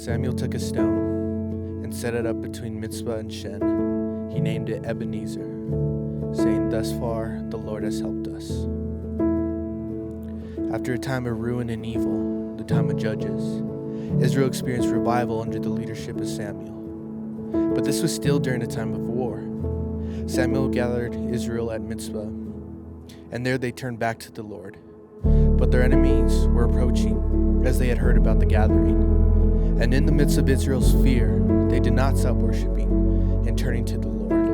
Samuel took a stone and set it up between Mizpah and Shen. He named it Ebenezer, saying, "Thus far the Lord has helped us." After a time of ruin and evil, the time of Judges, Israel experienced revival under the leadership of Samuel. But this was still during a time of war. Samuel gathered Israel at Mizpah, and there they turned back to the Lord. But their enemies were approaching, as they had heard about the gathering. And in the midst of Israel's fear, they did not stop worshiping and turning to the Lord.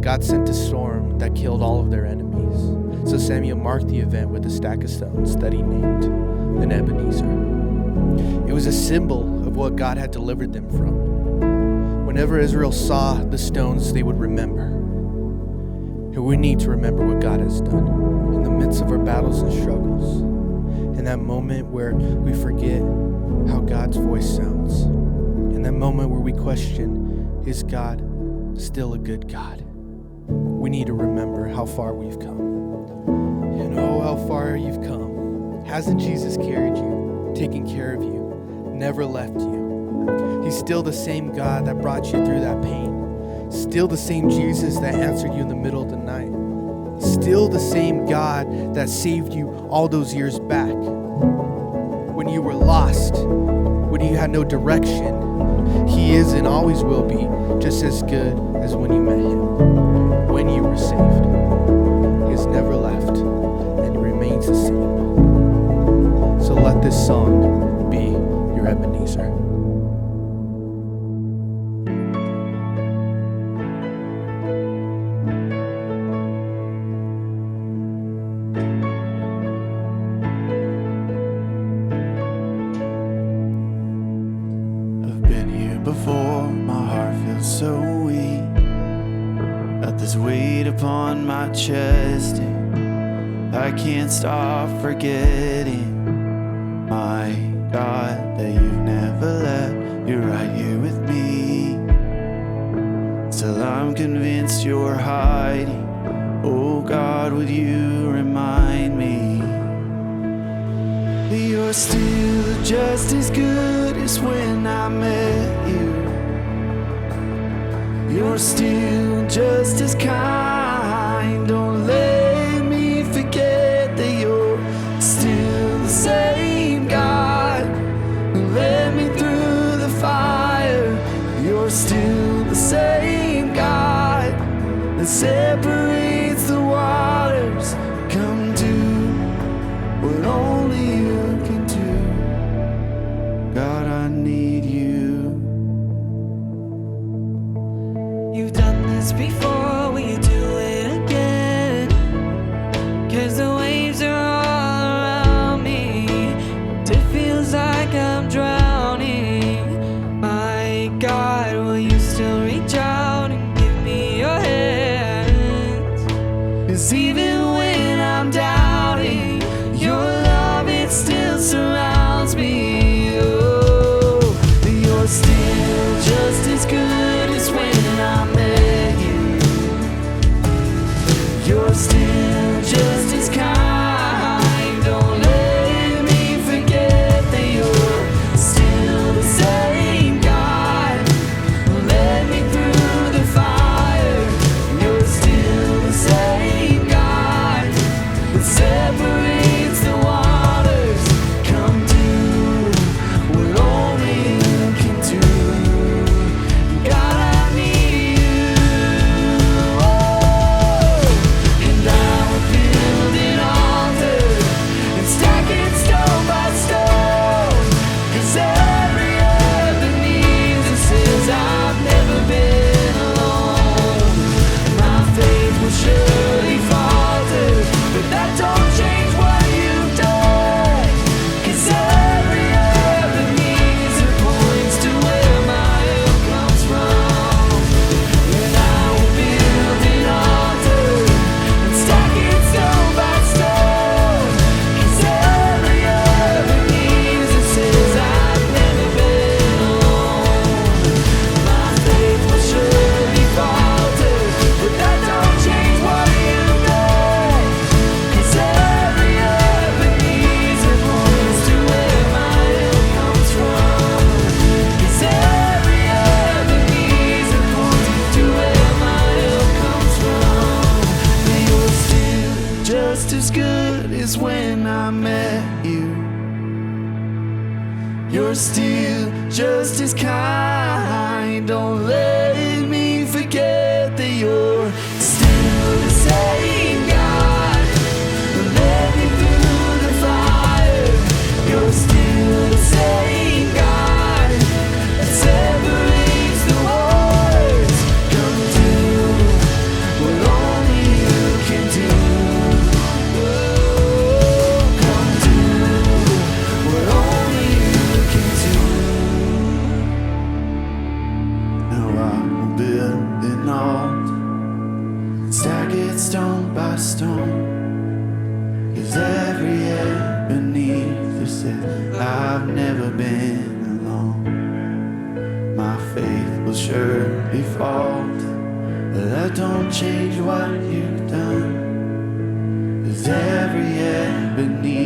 God sent a storm that killed all of their enemies. So Samuel marked the event with a stack of stones that he named an Ebenezer. It was a symbol of what God had delivered them from. Whenever Israel saw the stones, they would remember. And we need to remember what God has done in the midst of our battles and struggles. In that moment where we forget how God's voice sounds. In that moment where we question, is God still a good God? We need to remember how far we've come. And oh, how far you've come. Hasn't Jesus carried you, taken care of you, never left you? He's still the same God that brought you through that pain. Still the same Jesus that answered you in the middle of the night. Still the same God that saved you all those years back. When you were lost, when you had no direction, He is and always will be just as good as when you met Him, when you were saved. He has never left and remains the same. So let this song be your Ebenezer. Before my heart feels so weak, got this weight upon my chest, and I can't stop forgetting, my God, that you've never left. You're right here with me. Still I'm convinced you're hiding. Oh God, would you remind me that you're still just as good as when I met you. You're still just as kind. Don't let me forget that you're still the same God who led me through the fire. You're still the same God that separates the waters. Come do what only you can do. God, I need you. You've done this before, will you do it again? 'Cause the waves are all around me, and it feels like I'm drowning. My God, will you still reach out and give me your hand? 'Cause even when I'm doubting, your love, it still surrounds when I met you. You're still just as kind. Don't let me forget that you're still the same God who led me through the fire. You're still the same God that separates the waters. Come do what only you can do. Come do what only you can do. Now I will build an altar, stack it stone by stone. 'Cause every Ebenezer said I've never been alone. My faith will surely falter, but that don't change what you've done. 'Cause every Ebenezer